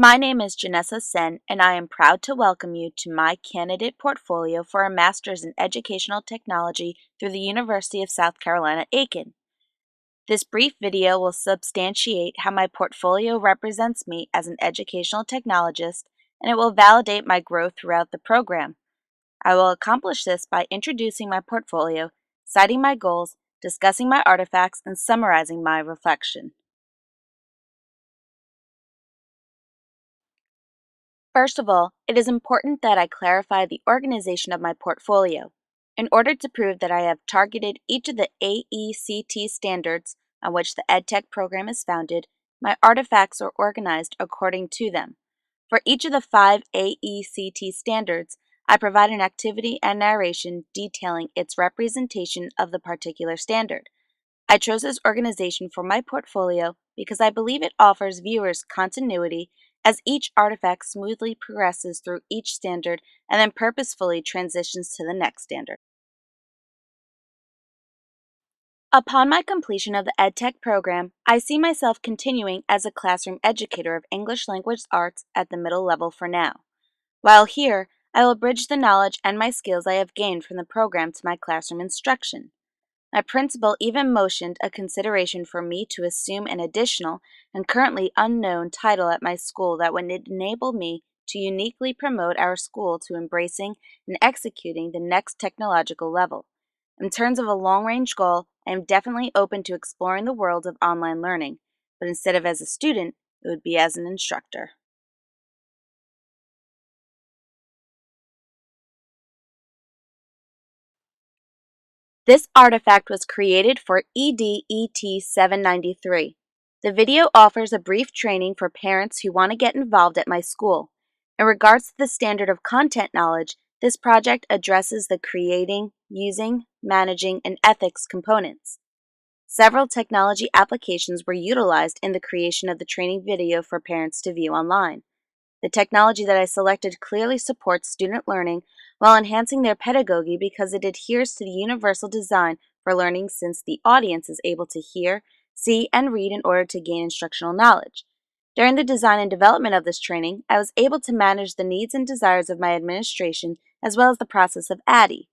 My name is Janessa Sen, and I am proud to welcome you to my candidate portfolio for a Master's in Educational Technology through the University of South Carolina, Aiken. This brief video will substantiate how my portfolio represents me as an educational technologist, and it will validate my growth throughout the program. I will accomplish this by introducing my portfolio, citing my goals, discussing my artifacts, and summarizing my reflection. First of all, it is important that I clarify the organization of my portfolio. In order to prove that I have targeted each of the AECT standards on which the EdTech program is founded, my artifacts are organized according to them. For each of the 5 AECT standards, I provide an activity and narration detailing its representation of the particular standard. I chose this organization for my portfolio because I believe it offers viewers continuity as each artifact smoothly progresses through each standard and then purposefully transitions to the next standard. Upon my completion of the EdTech program, I see myself continuing as a classroom educator of English language arts at the middle level for now. While here, I will bridge the knowledge and my skills I have gained from the program to my classroom instruction. My principal even motioned a consideration for me to assume an additional and currently unknown title at my school that would enable me to uniquely promote our school to embracing and executing the next technological level. In terms of a long-range goal, I am definitely open to exploring the world of online learning, but instead of as a student, it would be as an instructor. This artifact was created for EDET 793. The video offers a brief training for parents who want to get involved at my school. In regards to the standard of content knowledge, this project addresses the creating, using, managing, and ethics components. Several technology applications were utilized in the creation of the training video for parents to view online. The technology that I selected clearly supports student learning while enhancing their pedagogy because it adheres to the universal design for learning since the audience is able to hear, see, and read in order to gain instructional knowledge. During the design and development of this training, I was able to manage the needs and desires of my administration as well as the process of ADDIE.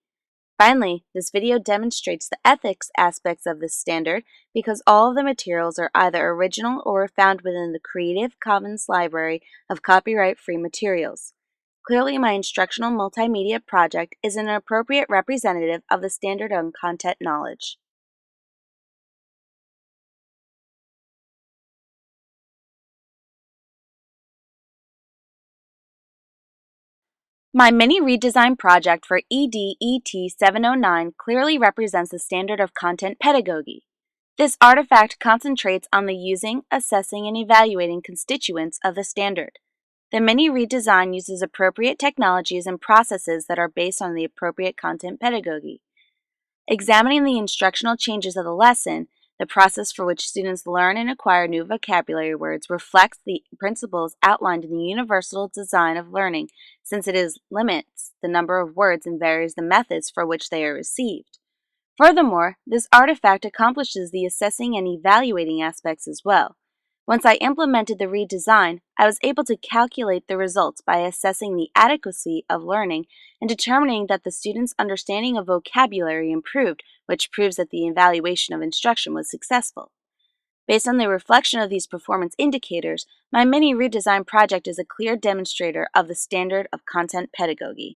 Finally, this video demonstrates the ethics aspects of this standard because all of the materials are either original or are found within the Creative Commons library of copyright-free materials. Clearly, my instructional multimedia project is an appropriate representative of the standard on content knowledge. My mini redesign project for EDET 709 clearly represents the standard of content pedagogy. This artifact concentrates on the using, assessing, and evaluating constituents of the standard. The mini redesign uses appropriate technologies and processes that are based on the appropriate content pedagogy. Examining the instructional changes of the lesson, the process for which students learn and acquire new vocabulary words reflects the principles outlined in the universal design of learning, since limits the number of words and varies the methods for which they are received. Furthermore, this artifact accomplishes the assessing and evaluating aspects as well. Once I implemented the redesign, I was able to calculate the results by assessing the adequacy of learning and determining that the student's understanding of vocabulary improved, which proves that the evaluation of instruction was successful. Based on the reflection of these performance indicators, my mini redesign project is a clear demonstrator of the standard of content pedagogy.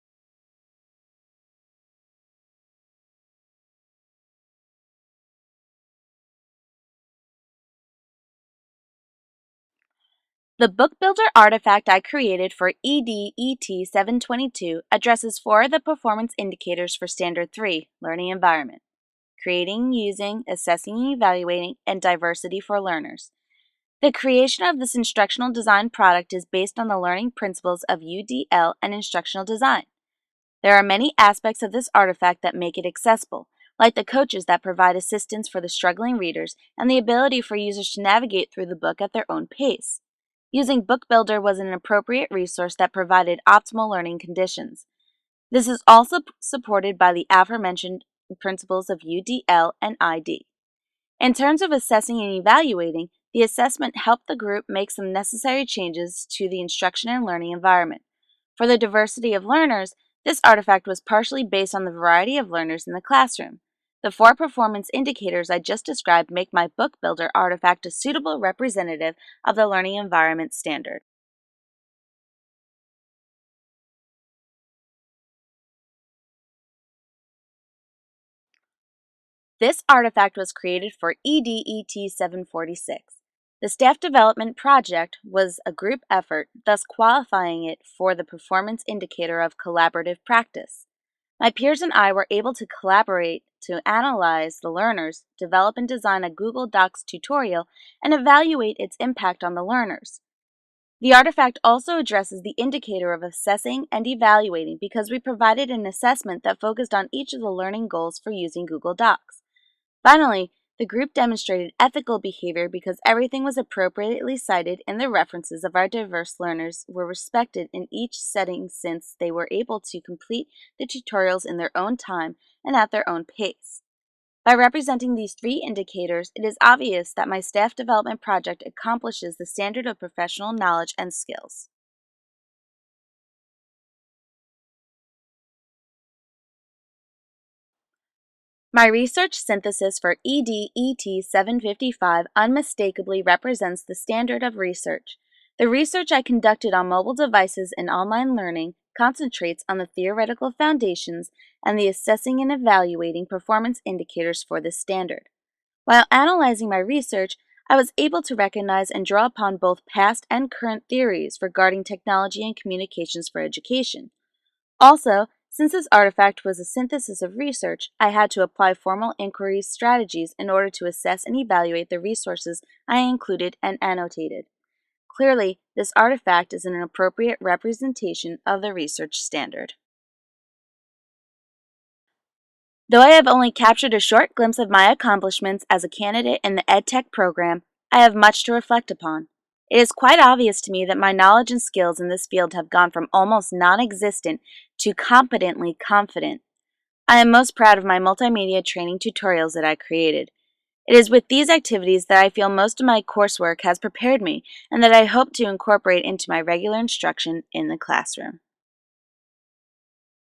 The Book Builder artifact I created for EDET 722 addresses 4 of the performance indicators for Standard 3, Learning Environment: creating, using, assessing and evaluating, and diversity for learners. The creation of this instructional design product is based on the learning principles of UDL and instructional design. There are many aspects of this artifact that make it accessible, like the coaches that provide assistance for the struggling readers and the ability for users to navigate through the book at their own pace. Using Book Builder was an appropriate resource that provided optimal learning conditions. This is also supported by the aforementioned principles of UDL and ID. In terms of assessing and evaluating, The assessment helped the group make some necessary changes to the instruction and learning environment. For the diversity of learners, this artifact was partially based on the variety of learners in the classroom. The 4 performance indicators I just described make my Book Builder artifact a suitable representative of the learning environment standard. This artifact was created for EDET 746. The staff development project was a group effort, thus qualifying it for the performance indicator of collaborative practice. My peers and I were able to collaborate to analyze the learners, develop and design a Google Docs tutorial, and evaluate its impact on the learners. The artifact also addresses the indicator of assessing and evaluating because we provided an assessment that focused on each of the learning goals for using Google Docs. Finally, the group demonstrated ethical behavior because everything was appropriately cited and the references of our diverse learners were respected in each setting since they were able to complete the tutorials in their own time and at their own pace. By representing these 3 indicators, it is obvious that my staff development project accomplishes the standard of professional knowledge and skills. My research synthesis for EDET 755 unmistakably represents the standard of research. The research I conducted on mobile devices and online learning concentrates on the theoretical foundations and the assessing and evaluating performance indicators for this standard. While analyzing my research, I was able to recognize and draw upon both past and current theories regarding technology and communications for education. Also, since this artifact was a synthesis of research, I had to apply formal inquiry strategies in order to assess and evaluate the resources I included and annotated. Clearly, this artifact is an appropriate representation of the research standard. Though I have only captured a short glimpse of my accomplishments as a candidate in the EdTech program, I have much to reflect upon. It is quite obvious to me that my knowledge and skills in this field have gone from almost non-existent to competently confident. I am most proud of my multimedia training tutorials that I created. It is with these activities that I feel most of my coursework has prepared me and that I hope to incorporate into my regular instruction in the classroom.